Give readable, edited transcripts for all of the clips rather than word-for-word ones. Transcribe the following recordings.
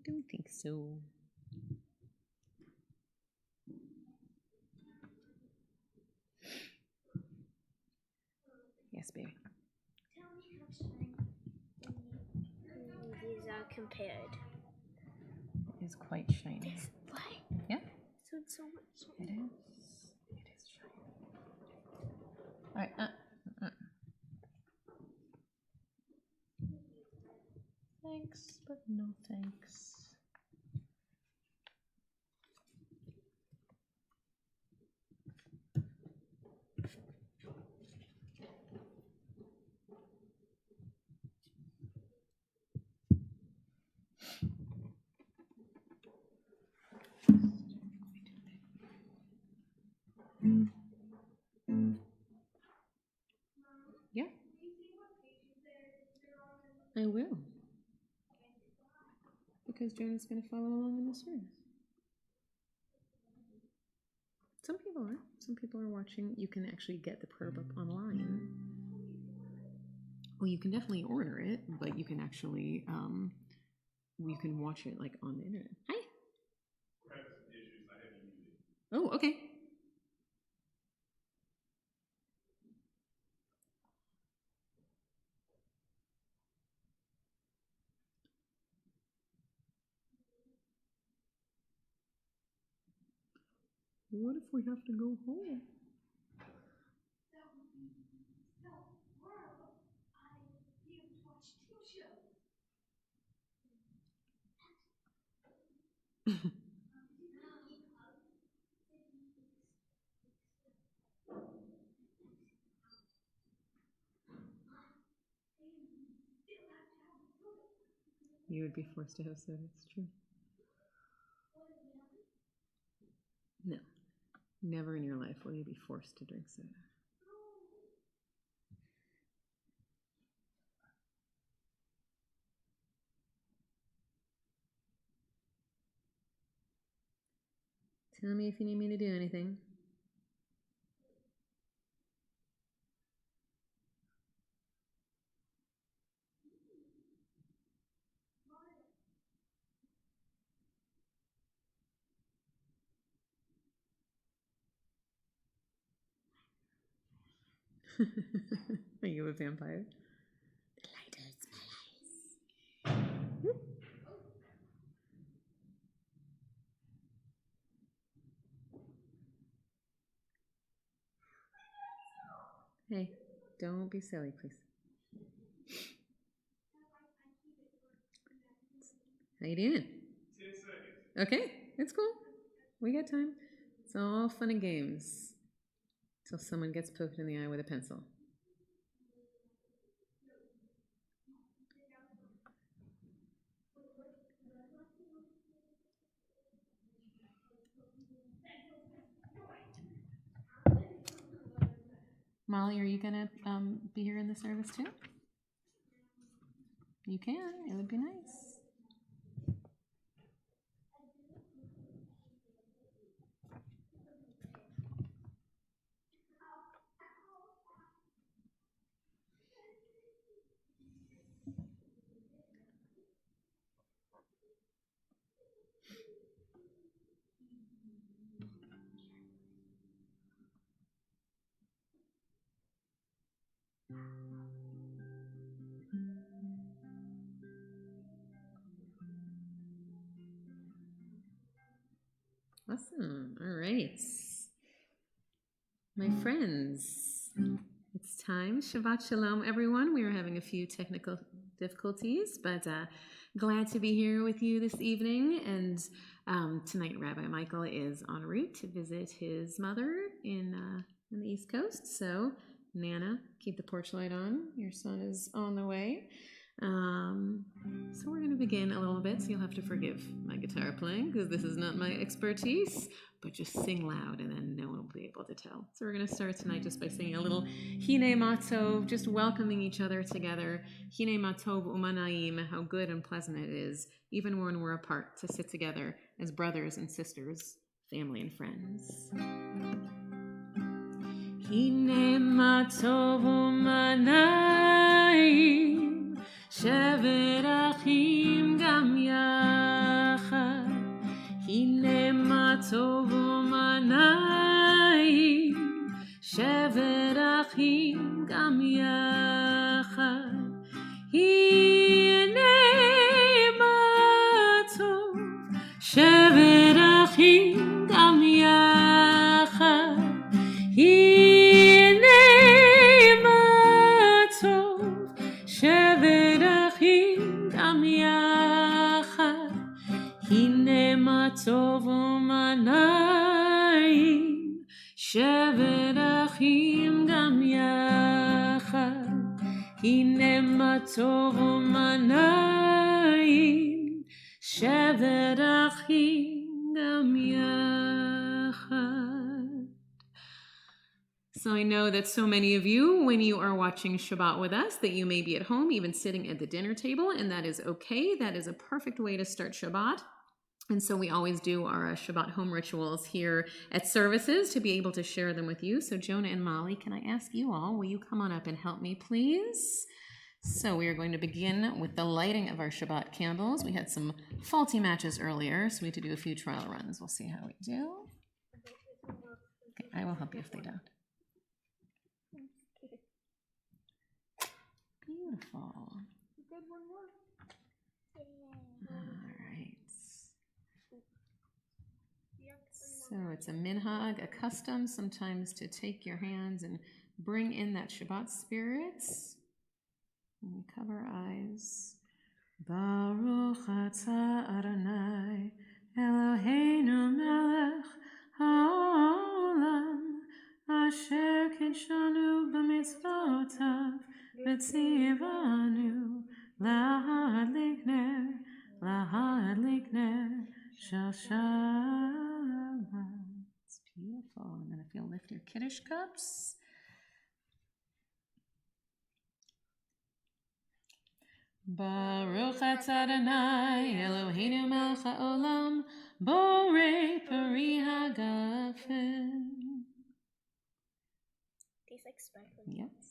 don't think so. Yes, baby. Tell me how shiny these are compared. It is quite shiny. This light. Yeah. So it's so much shiny. It is. It is shiny. All right. Thanks, but no thanks. Yeah. I will. Because Jonah's going to follow along in the service. Some people are. Some people are watching. You can actually get the probe up online. Well, you can definitely order it, but you can actually, you can watch it like on the internet. Hi. We're having some issues. I have you muted. Oh, okay. What if we have to go home? That would be so horrible. I'd be able to watch 2 shows. You would be forced to have soda, it's true. No. Never in your life will you be forced to drink soda. Tell me if you need me to do anything. Are you a vampire? The light hurts my eyes. Hey, don't be silly, please. How you doing? 10 seconds. Okay, it's cool. We got time. It's all fun and games. Till someone gets poked in the eye with a pencil. Molly, are you gonna be here in the service too? You can. It would be nice. Awesome. All right. My friends, it's time. Shabbat Shalom, everyone. We are having a few technical difficulties, but glad to be here with you this evening. And tonight, Rabbi Michael is en route to visit his mother in the East Coast. So, Nana, keep the porch light on. Your son is on the way. So we're going to begin a little bit, so you'll have to forgive my guitar playing because this is not my expertise, but just sing loud and then no one will be able to tell. So we're going to start tonight just by singing a little Hine Matov, just welcoming each other together. Hine Matov Umanaim, how good and pleasant it is, even when we're apart, to sit together as brothers and sisters, family and friends. Hine Matov Umanaim Shevet achim gam טוב ומנעים, שבת אחים גם יחד. הנה מה טוב, שבת אחים גם יחד. הנה מה טוב, שבת אחים גם יחד. הנה מה טוב ומנעים, שבת אחים גם יחד. הנה מה טוב ומנעים, שבת אחים גם יחד. So I know that so many of you, when you are watching Shabbat with us, that you may be at home, even sitting at the dinner table, and that is okay. That is a perfect way to start Shabbat. And so we always do our Shabbat home rituals here at services to be able to share them with you. So Jonah and Molly, can I ask you all, will you come on up and help me, please? So we are going to begin with the lighting of our Shabbat candles. We had some faulty matches earlier, so we had to do a few trial runs. We'll see how we do. Okay, I will help you if they don't. Beautiful. All right. So it's a minhag, a custom sometimes to take your hands and bring in that Shabbat spirit. And we cover our eyes. Baruch atah Adonai Eloheinu melech haolam asher kidshanu b'mitzvotav v'tzivanu lahadlik ner shel Shabbat. It's beautiful. And then if you'll lift your Kiddush cups. Baruch atah Adonai Eloheinu melech haolam borei peri hagafen. Tastes like sparkling. Yes.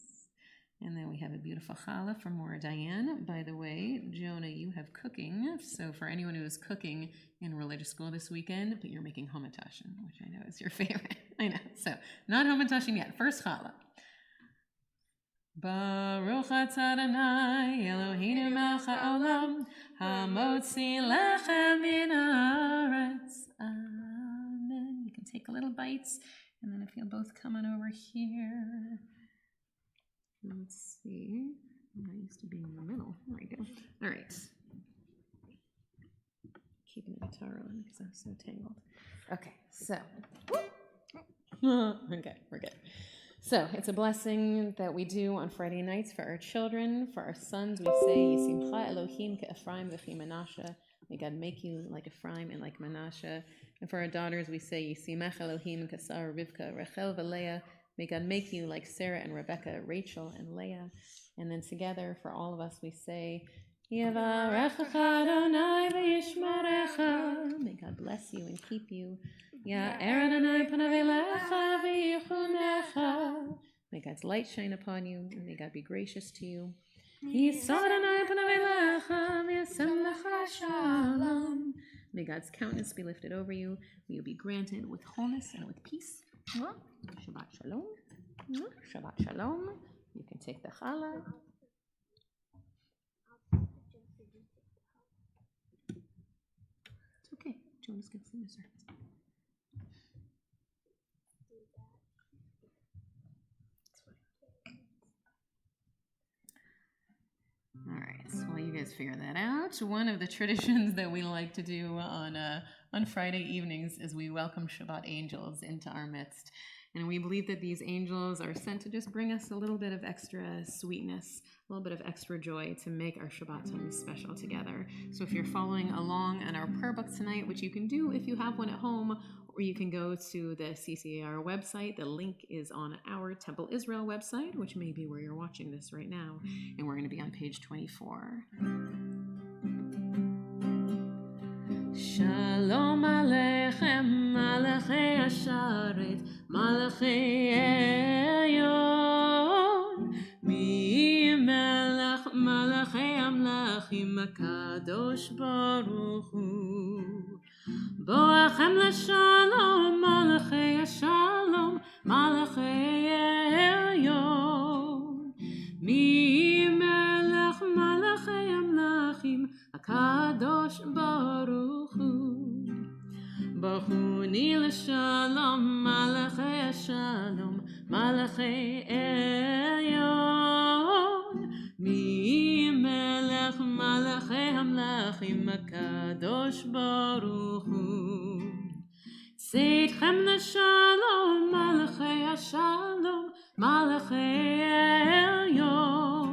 And then we have a beautiful challah from Mora Diane. By the way, Jonah, you have cooking. So for anyone who is cooking in religious school this weekend, but you're making hamantashen, which I know is your favorite. I know. So not hamantashen yet. First challah. Baruch atah Adonai Eloheinu melech haolam hamotzi lechem min haaretz. Amen. You can take a little bites, and then if you'll both come on over here. Let's see. I used to be in the middle. There we go. All right. Keeping the guitar on because I'm so tangled. Okay, so. Okay, we're good. So it's a blessing that we do on Friday nights for our children. For our sons, we say, Yisimcha Elohim ke'Ephraim v'chi Menashe. May God make you like Ephraim and like Menashe. And for our daughters, we say, Yisimech Elohim ke'Sarah Rivka, Rachel v'Leah. May God make you like Sarah and Rebecca, Rachel and Leah. And then together, for all of us, we say, Yevarechecha Adonai v'yishmerecha. May God bless you and keep you. Ya'er Adonai panav elecha v'yichunecha. May God's light shine upon you, and may God be gracious to you. Yisod Adonai panav elecha v'yasem lecha shalom. May God's countenance be lifted over you. May you be granted with wholeness and with peace. Shabbat shalom. Shabbat shalom. You can take the challah. It's okay. Jonas gets the dessert. All right, so while you guys figure that out, one of the traditions that we like to do on Friday evenings is we welcome Shabbat angels into our midst. And we believe that these angels are sent to just bring us a little bit of extra sweetness, a little bit of extra joy to make our Shabbat time special together. So if you're following along on our prayer book tonight, which you can do if you have one at home, or you can go to the CCAR website. The link is on our Temple Israel website, which may be where you're watching this right now. And we're going to be on page 24. Shalom Aleichem, Malachei Asharet, Malachei Elyon, Mi Melech, Malachei Amlachim, Kadosh Baruch Hu. Boachem l'shalom, malachei shalom, malachei elyon. Mi melech malachei amlachim, HaKadosh Baruch Hu. Baruch Hu ni l'shalom, malachei shalom, malachei elyon. Mi melech malachei amlachim, HaKadosh Baruch Hu. Seitchem l'shalom, malachei shalom, malachei elyon.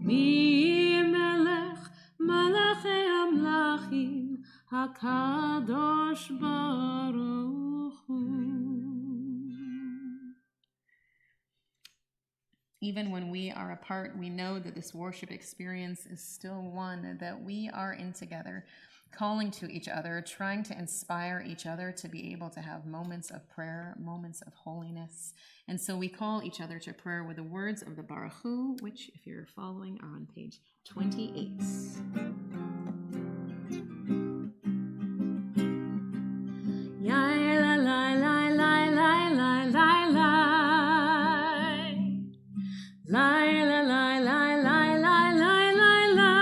Mi melech malachei amlachim, HaKadosh Baruch Hu. Even when we are apart, we know that this worship experience is still one that we are in together, calling to each other, trying to inspire each other to be able to have moments of prayer, moments of holiness. And so we call each other to prayer with the words of the Baruch Hu, which, if you're following, are on page 28. Yai la la la la la la la la. Lai la la la la la la la la.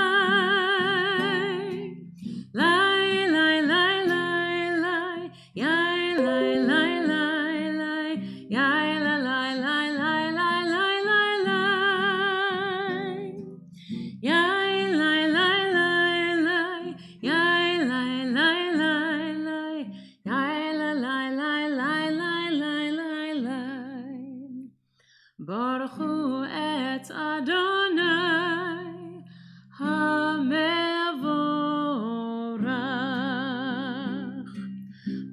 Lai lai lai lai lai. Yai lai lai lai lai. Yai la lai lai lai lai lai lai lai. Yai lai lai lai lai. Yai lai lai lai lai. Yai la lai lai lai lai lai lai lai. Baruch Hu et Adonai HaMevorach.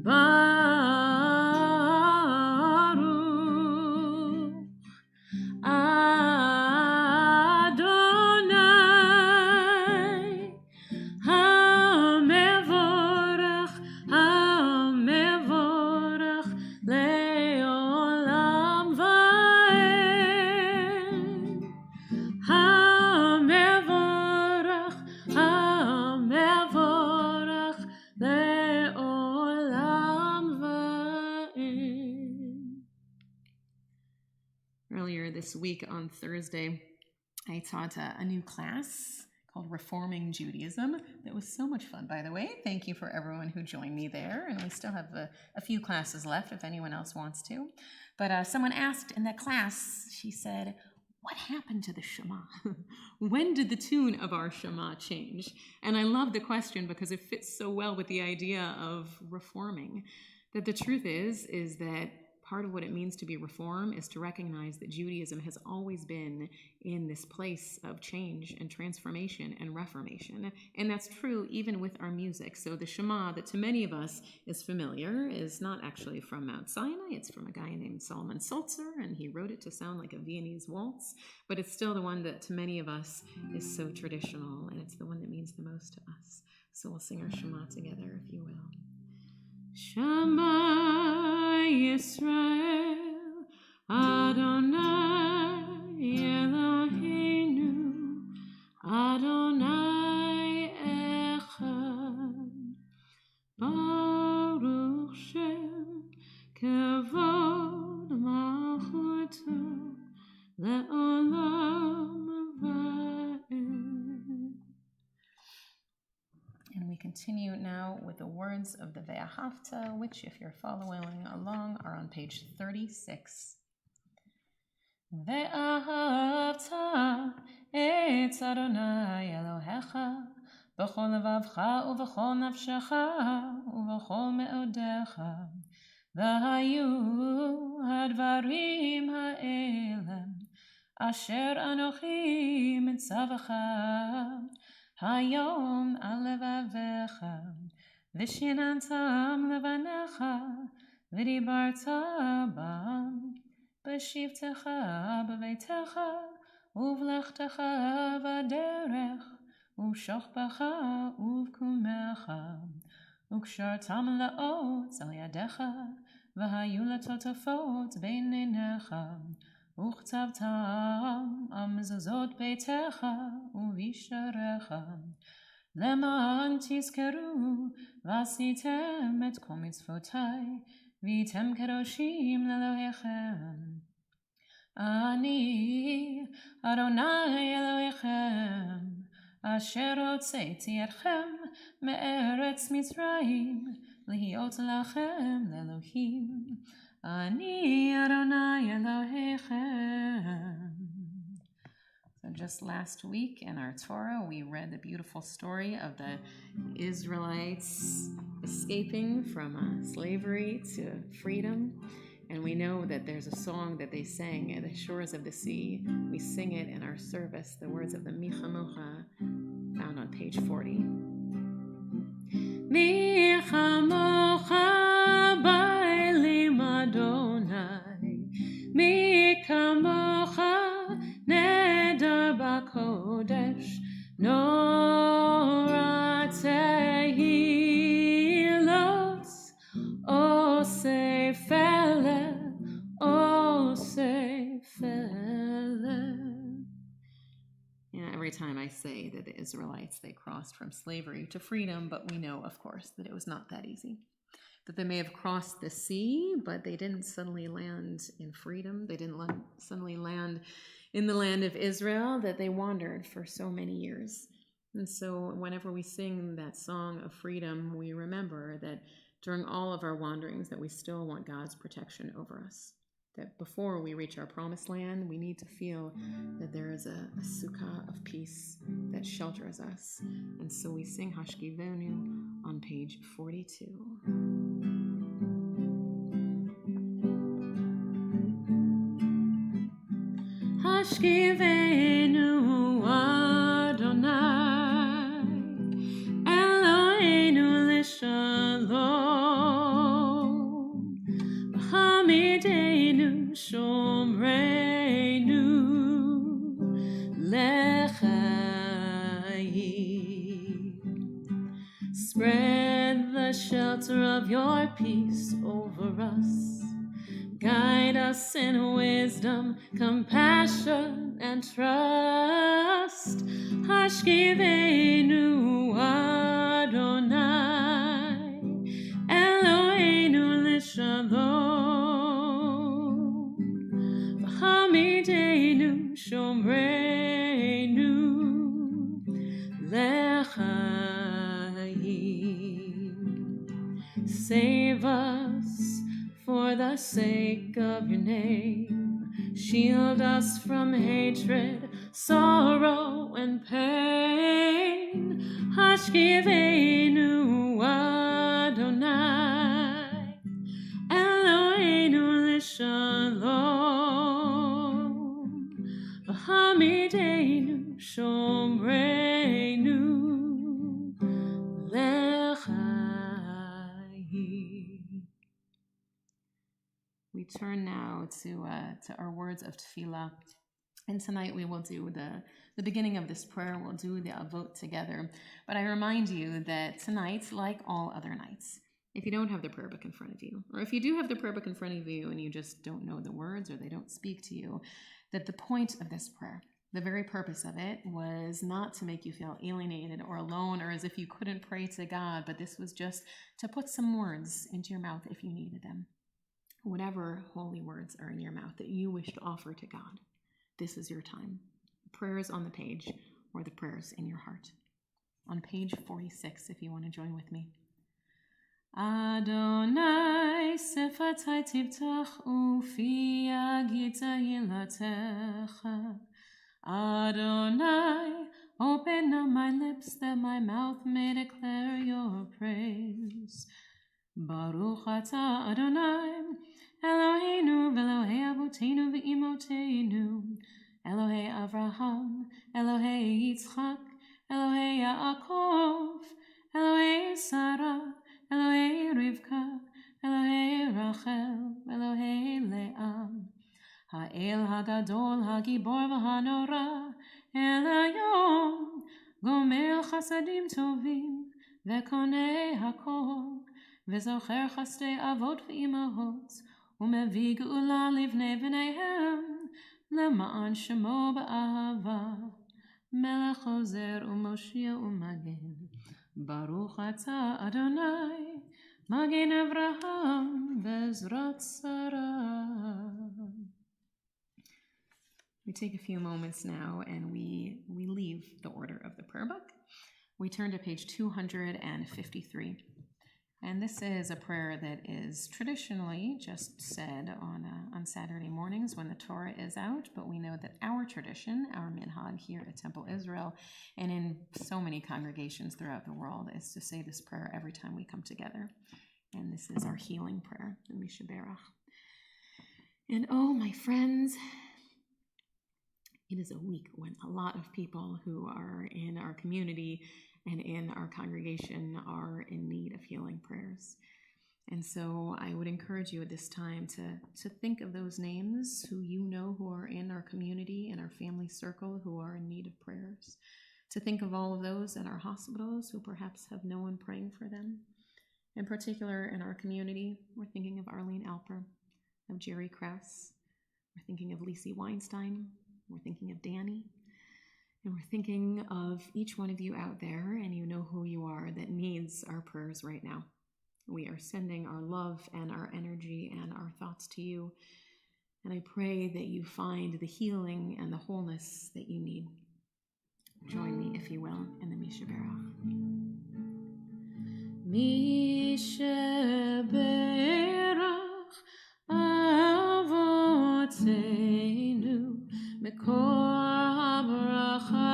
Baruch Adonai HaMevorach, HaMevorach le'olam va'ed. HaMevorach, HaMevorach le'olam va'ed. Earlier this week on Thursday, I taught a new class called Reforming Judaism. That was so much fun, by the way. Thank you for everyone who joined me there. And we still have a few classes left if anyone else wants to. But someone asked in that class, she said, what happened to the Shema? When did the tune of our Shema change? And I love the question because it fits so well with the idea of reforming. That the truth is that part of what it means to be reform is to recognize that Judaism has always been in this place of change and transformation and reformation. And that's true even with our music. So the Shema that to many of us is familiar is not actually from Mount Sinai. It's from a guy named Solomon Sulzer, and he wrote it to sound like a Viennese waltz. But it's still the one that to many of us is so traditional, and it's the one that means the most to us. So we'll sing our Shema together, if you will. Shema Yisrael, Adonai Eloheinu, Adonai Echad. Baruch Shem Kavod Malchuto Le'olam Va'ed. And we continue now with the words of the Ve'ahavta, which, if you're following along, are on page 36. Ve'ahavta et Adonai Elohecha b'chol levavcha u'v'chol nafshecha u'v'chol me'odecha v'hayu hadvarim ha'ele asher anochi mitzavecha Hayom al levavecha, v'shinantam levanecha, v'dibarta bam, b'shivtecha b'veitecha, uv'lechtecha v'derech, uv'shochbecha uv'kumecha, uk'shartam la'ot al yadecha, v'hayu latotafot beinenecha, וכתבתם המזוזות ביתך ובשעריך למען תזכרו ועשיתם את כל מצוותיי והייתם קדושים לאלוהיכם. אני אדוני אלוהיכם אשר הוצאתי אתכם מארץ מצרים להיות לכם לאלוהים. אני אדוני אלוהיכם. So just last week in our Torah, we read the beautiful story of the Israelites escaping from slavery to freedom. And we know that there's a song that they sang at the shores of the sea. We sing it in our service, the words of the Michamocha, found on page 40. Michamocha bailim Adonai, Mikamocha Neder bakodesh, Nora tehilos, Osefele, Osefele. Every time I say that the Israelites, they crossed from slavery to freedom, but we know, of course, that it was not that easy. That they may have crossed the sea, but they didn't suddenly land in freedom. They didn't suddenly land in the land of Israel, that they wandered for so many years. And so whenever we sing that song of freedom, we remember that during all of our wanderings that we still want God's protection over us. That before we reach our promised land, we need to feel that there is a sukkah of peace that shelters us. And so we sing Hashkivenu on page 42. Hashkivenu Adonai Eloheinu l'shalom Hamidenu shomreinu lechayim. Spread the shelter of your peace over us. Guide us in wisdom, compassion, and trust. Hashkivenu Adonai Eloheinu l'shalom V'hamidenu shomreinu lechayim. Save us for the sake of your name. Shield us from hatred, sorrow, and pain. Hashkivenu Adonai Eloheinu l'shalom V'hamidenu shomreinu lechayim. We turn now to our words of tefillah. And tonight we will do the beginning of this prayer. We'll do the avot together. But I remind you that tonight, like all other nights, if you don't have the prayer book in front of you, or if you do have the prayer book in front of you and you just don't know the words or they don't speak to you, that the point of this prayer, the very purpose of it, was not to make you feel alienated or alone or as if you couldn't pray to God, but this was just to put some words into your mouth if you needed them. Whatever holy words are in your mouth that you wish to offer to God, this is your time. Prayers on the page or the prayers in your heart. On page 46, if you want to join with me. Adonai sefatai tivtach ufi agita hilatecha. Adonai, open up my lips that my mouth may declare your praise. Baruch atah Adonai, Eloheinu v'Elohei Avotenu v'Imotenu, Elohei Avraham, Elohei Yitzchak, Elohei Yaakov, Elohei Sarah, Elohei Rivka, Elohei Rachel, Elohei Leah, Ha'el Hagadol Hagibor v'Hanora, El Hayom, Gomer Chasadim Tovim, V'Konei Hakol, V'Zocher Chasdei Avot v'Imahot, U'Mevii Geula Livnei B'neihem, Lema'an Shemo B'Ahava, melech ozer umoshia umagen. Baruch atah Adonai, magen Avraham ve'ezrat Sarah. We take a few moments now and we leave the order of the prayer book. We turn to page 253. And this is a prayer that is traditionally just said on Saturday mornings when the Torah is out, but we know that our tradition, our minhag here at Temple Israel, and in so many congregations throughout the world, is to say this prayer every time we come together. And this is our healing prayer, the Mishaberach. And oh, my friends, it is a week when a lot of people who are in our community and in our congregation are in need of healing prayers. And so I would encourage you at this time to think of those names who you know who are in our community and our family circle who are in need of prayers. To think of all of those at our hospitals who perhaps have no one praying for them. In particular, in our community, we're thinking of Arlene Alper, of Jerry Krause. We're thinking of Lisi Weinstein. We're thinking of Danny. And we're thinking of each one of you out there, and you know who you are, that needs our prayers right now. We are sending our love and our energy and our thoughts to you. And I pray that you find the healing and the wholeness that you need. Join me, if you will, in the Mishaberach. Mishaberach Avotenu Mekor HaBracha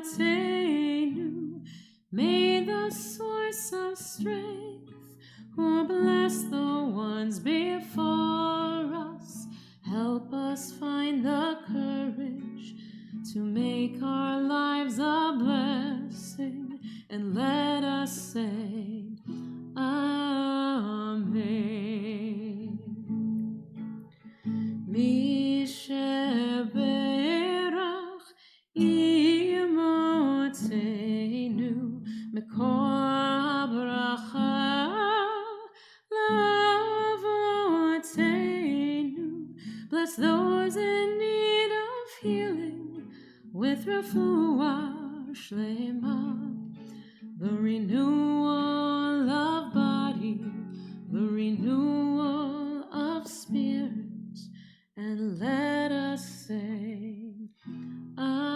Ve'imotenu. May the source of strength who bless the ones before us help us find the courage to make our lives a blessing, and let us say Amen. Mishaberach imotenu mekor bracha lavotenu. Bless those in need of healing with refuah shlema, the renewal of body, the renewal of spirit, and let us say Amen.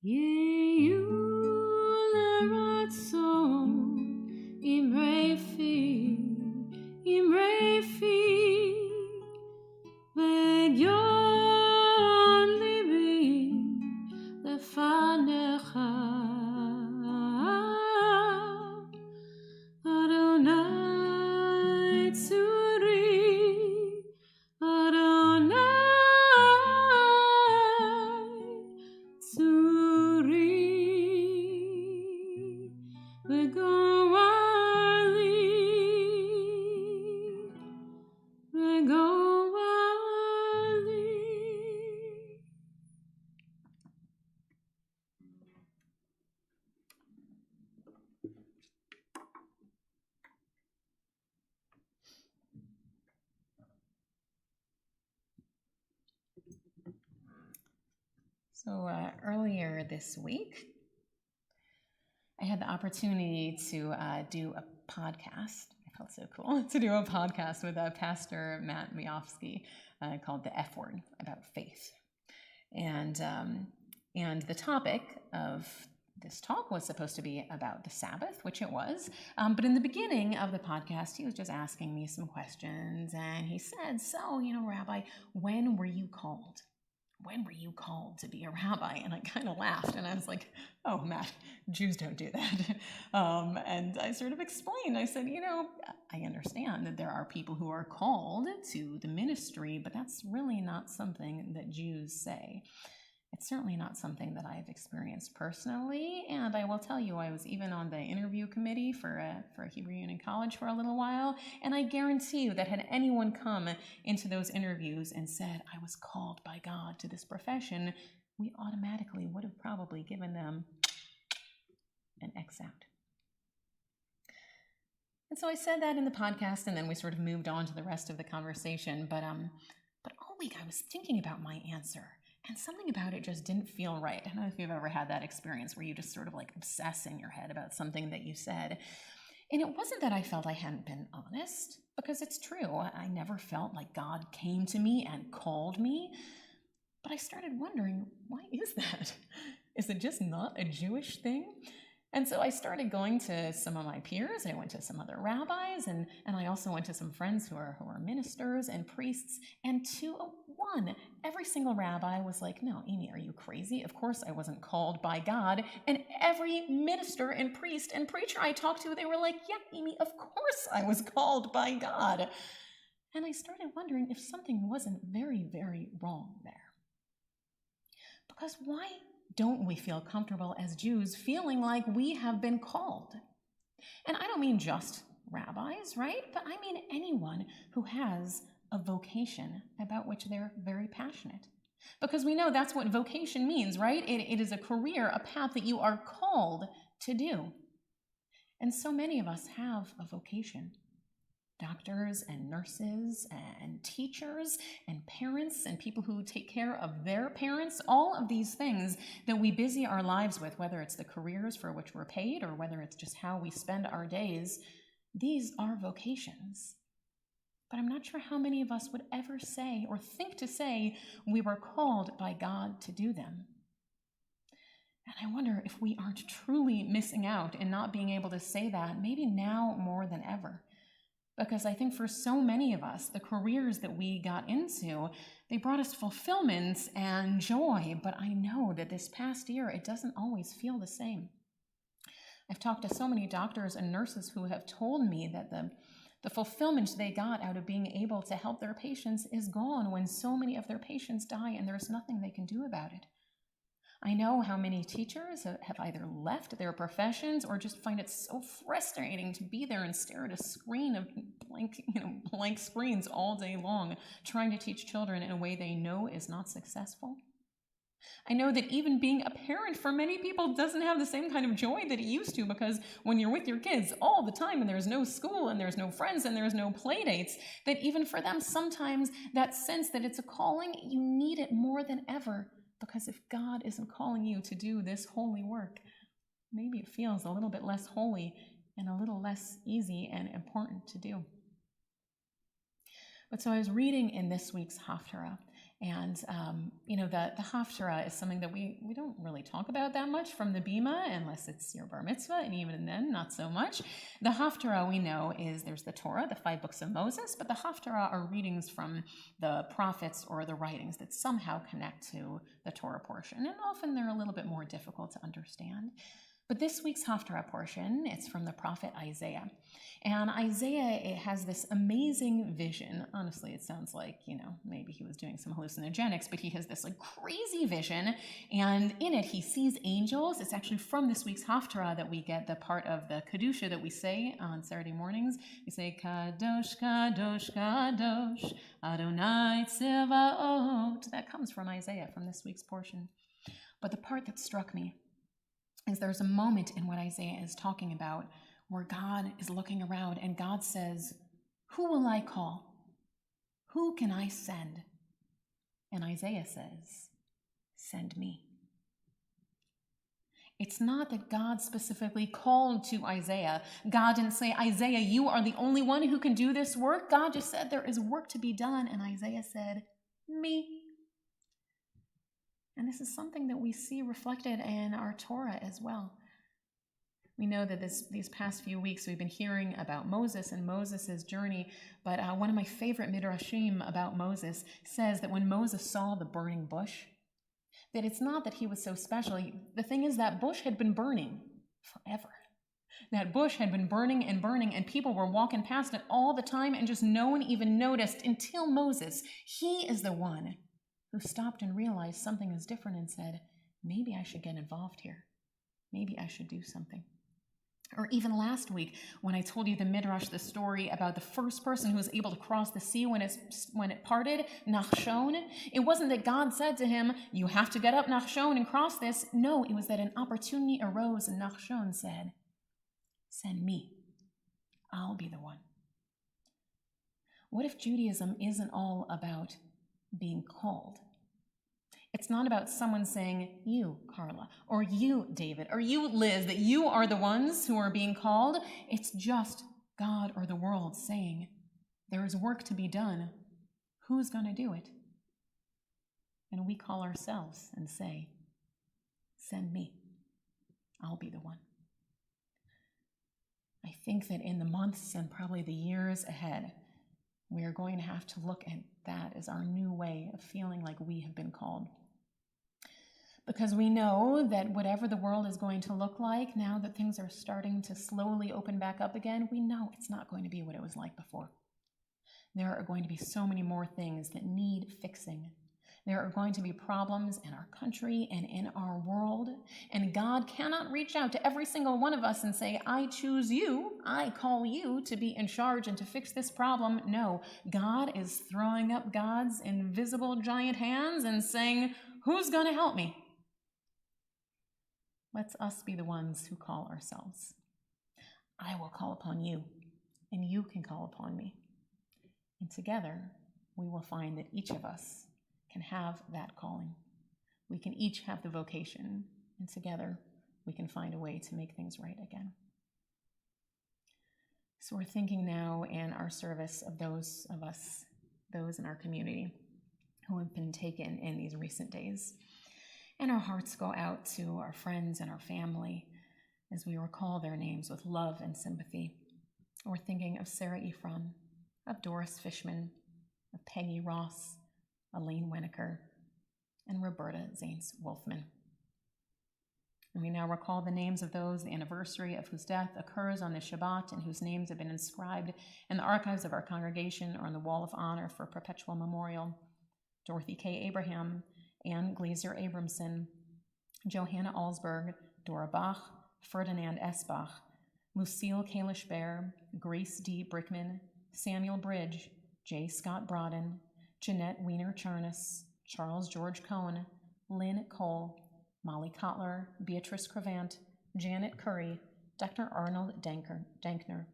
Yehuleratzon imrefi ve'gyon libi lefanecha Adonai tzuri So earlier this week, I had the opportunity to do a podcast. I felt so cool to do a podcast with Pastor Matt Miofsky called The F Word, about faith. And the topic of this talk was supposed to be about the Sabbath, which it was. But in the beginning of the podcast, he was just asking me some questions. And he said, so, Rabbi, when were you called? when were you called to be a rabbi? And I kind of laughed, and I was like, oh, Matt, Jews don't do that. And I sort of explained. I said, I understand that there are people who are called to the ministry, but that's really not something that Jews say. It's certainly not something that I've experienced personally, and I will tell you, I was even on the interview committee for Hebrew Union College for a little while, and I guarantee you that had anyone come into those interviews and said, I was called by God to this profession, we automatically would have probably given them an X out. And so I said that in the podcast, and then we sort of moved on to the rest of the conversation, but all week I was thinking about my answer. And something about it just didn't feel right. I don't know if you've ever had that experience where you just sort of like obsess in your head about something that you said. And it wasn't that I felt I hadn't been honest, because it's true. I never felt like God came to me and called me. But I started wondering, why is that? Is it just not a Jewish thing? And so I started going to some of my peers. I went to some other rabbis, and I also went to some friends who are ministers and priests. And to a one, every single rabbi was like, no, Amy, are you crazy? Of course I wasn't called by God. And every minister and priest and preacher I talked to, they were like, yeah, Amy, of course I was called by God. And I started wondering if something wasn't very, very wrong there. Because why don't we feel comfortable as Jews feeling like we have been called? And I don't mean just rabbis, right? But I mean anyone who has a vocation about which they're very passionate. Because we know that's what vocation means, right? It is a career, a path that you are called to do. And so many of us have a vocation. Doctors and nurses and teachers and parents and people who take care of their parents, all of these things that we busy our lives with, whether it's the careers for which we're paid or whether it's just how we spend our days, these are vocations. But I'm not sure how many of us would ever say or think to say we were called by God to do them. And I wonder if we aren't truly missing out in not being able to say that, maybe now more than ever. Because I think for so many of us, the careers that we got into, they brought us fulfillment and joy, but I know that this past year, it doesn't always feel the same. I've talked to so many doctors and nurses who have told me that the fulfillment they got out of being able to help their patients is gone when so many of their patients die and there's nothing they can do about it. I know how many teachers have either left their professions or just find it so frustrating to be there and stare at a screen of blank screens all day long, trying to teach children in a way they know is not successful. I know that even being a parent for many people doesn't have the same kind of joy that it used to, because when you're with your kids all the time and there's no school and there's no friends and there's no play dates, that even for them sometimes that sense that it's a calling, you need it more than ever. Because if God isn't calling you to do this holy work, maybe it feels a little bit less holy and a little less easy and important to do. But so I was reading in this week's Haftarah, and the Haftarah is something that we don't really talk about that much from the Bima, unless it's your bar mitzvah, and even then, not so much. The Haftarah we know is there's the Torah, the 5 books of Moses, but the Haftarah are readings from the prophets or the writings that somehow connect to the Torah portion, and often they're a little bit more difficult to understand. But this week's Haftarah portion, it's from the prophet Isaiah. And Isaiah, it has this amazing vision. Honestly, it sounds like, maybe he was doing some hallucinogenics, but he has this crazy vision. And in it, he sees angels. It's actually from this week's Haftarah that we get the part of the Kedusha that we say on Saturday mornings. We say, Kadosh, Kadosh, Kadosh, Adonai Tzevaot. That comes from Isaiah, from this week's portion. But the part that struck me is there's a moment in what Isaiah is talking about where God is looking around and God says, who will I call? Who can I send? And Isaiah says, send me. It's not that God specifically called to Isaiah. God didn't say, Isaiah, you are the only one who can do this work. God just said there is work to be done. And Isaiah said, me. And this is something that we see reflected in our Torah as well. We know that these past few weeks we've been hearing about Moses and Moses' journey, but one of my favorite midrashim about Moses says that when Moses saw the burning bush, that it's not that he was so special. The thing is, that bush had been burning forever. That bush had been burning, and people were walking past it all the time, and just no one even noticed until Moses. He is the one who stopped and realized something is different and said, maybe I should get involved here. Maybe I should do something. Or even last week, when I told you the Midrash, the story about the first person who was able to cross the sea when it parted, Nachshon, it wasn't that God said to him, you have to get up, Nachshon, and cross this. No, it was that an opportunity arose, and Nachshon said, send me. I'll be the one. What if Judaism isn't all about being called? It's not about someone saying, you, Carla, or you, David, or you, Liz, that you are the ones who are being called. It's just God or the world saying, there is work to be done. Who's going to do it? And we call ourselves and say, send me. I'll be the one. I think that in the months and probably the years ahead, we are going to have to look at that as our new way of feeling like we have been called. Because we know that whatever the world is going to look like, now that things are starting to slowly open back up again, we know it's not going to be what it was like before. There are going to be so many more things that need fixing. There are going to be problems in our country and in our world, and God cannot reach out to every single one of us and say, I choose you, I call you to be in charge and to fix this problem. No, God is throwing up God's invisible giant hands and saying, who's going to help me? Let's us be the ones who call ourselves. I will call upon you, and you can call upon me. And together, we will find that each of us can have that calling. We can each have the vocation, and together we can find a way to make things right again. So we're thinking now in our service of those of us, those in our community who have been taken in these recent days. And our hearts go out to our friends and our family as we recall their names with love and sympathy. We're thinking of Sarah Ephron, of Doris Fishman, of Peggy Ross, Elaine Winokur, and Roberta Zanes Wolfman. And we now recall the names of those, the anniversary of whose death occurs on the Shabbat and whose names have been inscribed in the archives of our congregation or on the Wall of Honor for perpetual memorial. Dorothy K. Abraham, Ann Glazer Abramson, Johanna Alsberg, Dora Bach, Ferdinand S. Bach, Lucille Kalish Bear, Grace D. Brickman, Samuel Bridge, J. Scott Broaden, Jeanette Wiener Charnas, Charles George Cohn, Lynn Cole, Molly Kotler, Beatrice Cravant, Janet Curry, Dr. Arnold Dankner,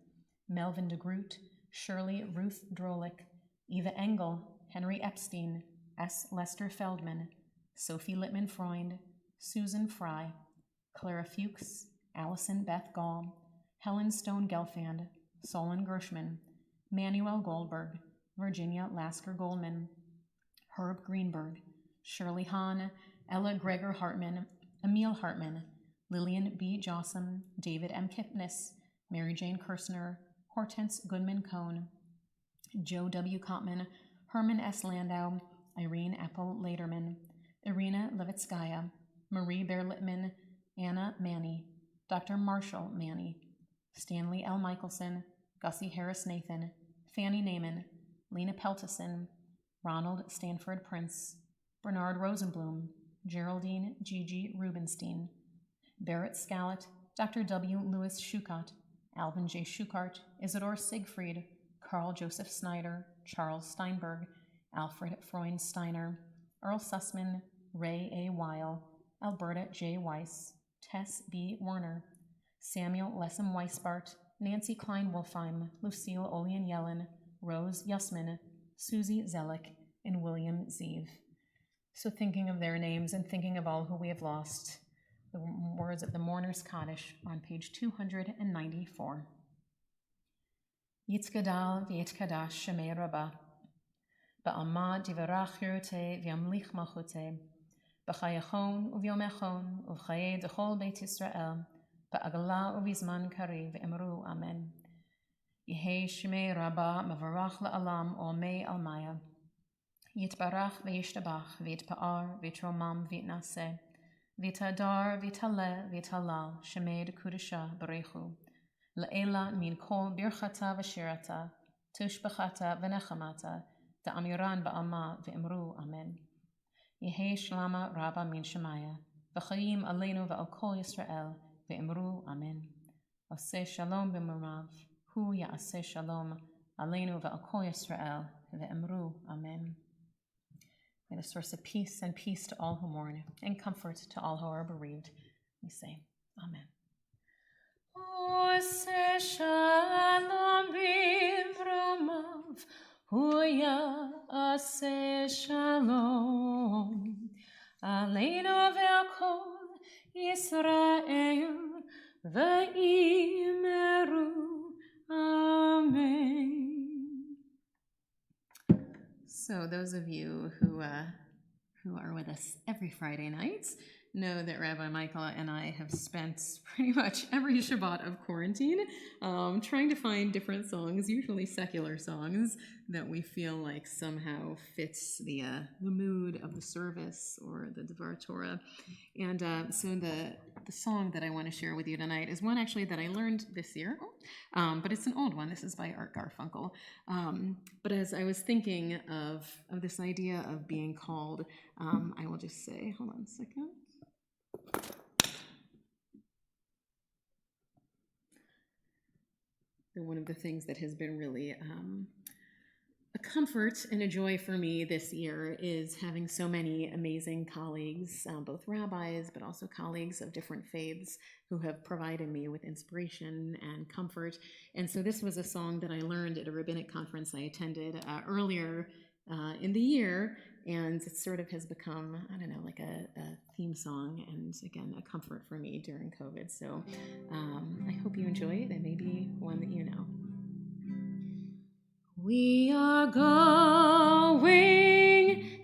Melvin DeGroot, Shirley Ruth Drolich, Eva Engel, Henry Epstein, S. Lester Feldman, Sophie Littman Freund, Susan Fry, Clara Fuchs, Allison Beth Gall, Helen Stone Gelfand, Solon Gershman, Manuel Goldberg, Virginia Lasker Goldman, Herb Greenberg, Shirley Hahn, Ella Gregor Hartman, Emil Hartman, Lillian B. Jossam, David M. Kipnis, Mary Jane Kirstner, Hortense Goodman Cohn, Joe W. Kottman, Herman S. Landau, Irene Apple Laderman, Irina Levitskaya, Marie Bear Littman, Anna Manny, Dr. Marshall Manny, Stanley L. Michelson, Gussie Harris Nathan, Fanny Naiman, Lena Peltison, Ronald Stanford Prince, Bernard Rosenblum, Geraldine Gigi Rubenstein, Barrett Scallett, Dr. W. Lewis Shukot, Alvin J. Shukart, Isidore Siegfried, Carl Joseph Snyder, Charles Steinberg, Alfred Freund Steiner, Earl Sussman, Ray A. Weil, Alberta J. Weiss, Tess B. Werner, Samuel Lessem Weisbart, Nancy Klein Wolfheim, Lucille Olian Yellen, Rose Yussman, Susie Zellick, and William Zeev. So thinking of their names and thinking of all who we have lost, the words of the Mourner's Kaddish on page 294. Yitzgadal v'yitkadash shemei rabba, ba'amad divarach yirute v'yamlich malchute, b'chayachon u'v'yomechon u'v'chaye dechol beit Yisrael, ba'agala uvizman kariv emru amen. Yehi shmei rabba mavarach la'alam olmei almaya. Yitbarach v'yishtabach v'yitpa'ar v'yitromam v'yitnaseh. V'yitadar v'yitaleh v'yitalal shemed kudasha barechu. La'ela min kol birchata v'shirata. Tushbachata v'nechamata. Da'amiran ba'alma v'emru amen. Yehi shlama rabba min shemaya. V'chayim aleinu v'al kol Yisrael v'emru amen. Aseh shalom b'marav. Hu ya'aseh shalom aleinu v'al kol Yisrael v'emru amen. May the source of peace and peace to all who mourn and comfort to all who are bereaved. We say, Amen. Aseh shalom b'marav. Hu ya'aseh shalom aleinu v'al kol Yisrael v'emeru amen. So those of you who are with us every Friday night know that Rabbi Michael and I have spent pretty much every Shabbat of quarantine trying to find different songs, usually secular songs, that we feel like somehow fits the mood of the service or the Devar Torah. And so the song that I want to share with you tonight is one actually that I learned this year, but it's an old one. This is by Art Garfunkel. But as I was thinking of this idea of being called, I will just say, hold on a second. One of the things that has been really a comfort and a joy for me this year is having so many amazing colleagues, both rabbis, but also colleagues of different faiths who have provided me with inspiration and comfort. And so this was a song that I learned at a rabbinic conference I attended earlier in the year, and it sort of has become, I don't know, like a theme song and, again, a comfort for me during COVID. So I hope you enjoy it, and maybe one that you know. We are going,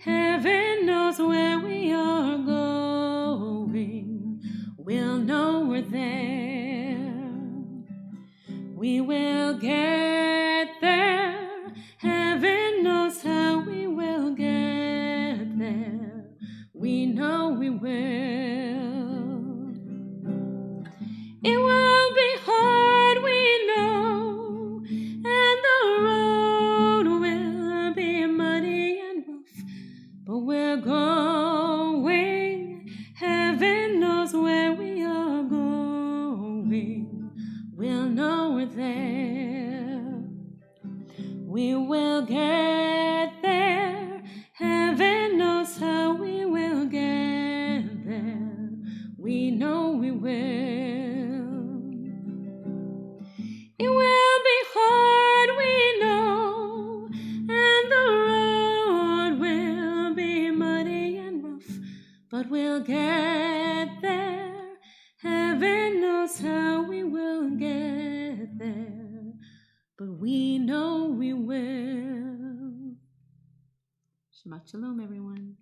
heaven knows where we are going. We'll know we're there. We will get there. Heaven knows how we will get there. We know we will. It will be hard, we know, and the road will be muddy and rough, but we're going. Heaven knows where we are going. We'll know we're there. We will get there. Heaven knows how we will get there. We know we will. It will be hard, we know, and the road will be muddy and rough, but we'll get there. Heaven knows how we will get there, but we know we will. Shabbat Shalom, everyone.